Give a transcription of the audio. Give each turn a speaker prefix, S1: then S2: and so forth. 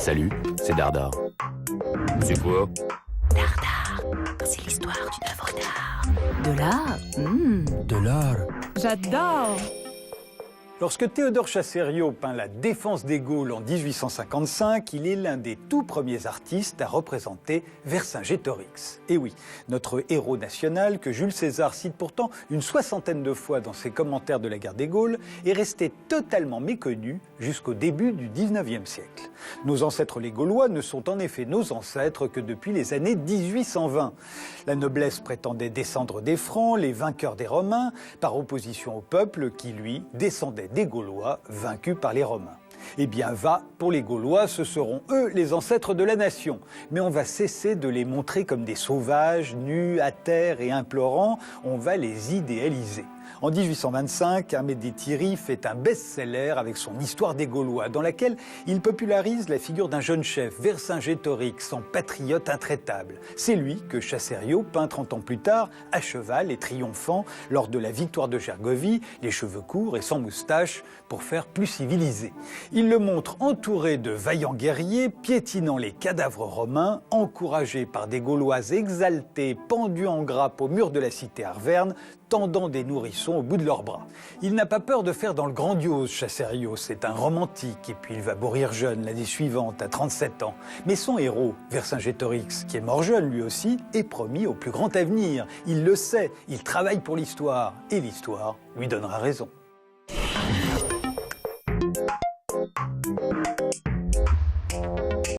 S1: Salut, c'est Dardar. C'est quoi?
S2: Dardar, c'est l'histoire d'une œuvre d'art. De l'art
S3: De l'art.
S2: J'adore.
S4: Lorsque Théodore Chassériau peint la défense des Gaules en 1855, il est l'un des tout premiers artistes à représenter Vercingétorix. Et oui, notre héros national, que Jules César cite pourtant une 60aine de fois dans ses commentaires de la guerre des Gaules, est resté totalement méconnu jusqu'au début du 19e siècle. Nos ancêtres les Gaulois ne sont en effet nos ancêtres que depuis les années 1820. La noblesse prétendait descendre des Francs, les vainqueurs des Romains, par opposition au peuple qui, lui, descendait des Gaulois vaincus par les Romains. Eh bien, pour les Gaulois, ce seront eux les ancêtres de la nation. Mais on va cesser de les montrer comme des sauvages, nus, à terre et implorants, on va les idéaliser. En 1825, Amédée Thierry fait un best-seller avec son Histoire des Gaulois, dans laquelle il popularise la figure d'un jeune chef, Vercingétorix, en patriote intraitable. C'est lui que Chassériau peint 30 ans plus tard, à cheval et triomphant, lors de la victoire de Gergovie, les cheveux courts et sans moustache, pour faire plus civilisé. Il le montre entouré de vaillants guerriers, piétinant les cadavres romains, encouragé par des Gaulois exaltés, pendus en grappe au mur de la cité Arverne, tendant des nourrissons au bout de leurs bras. Il n'a pas peur de faire dans le grandiose, Chassériau, c'est un romantique, et puis il va mourir jeune l'année suivante, à 37 ans. Mais son héros, Vercingétorix, qui est mort jeune lui aussi, est promis au plus grand avenir. Il le sait, il travaille pour l'histoire, et l'histoire lui donnera raison.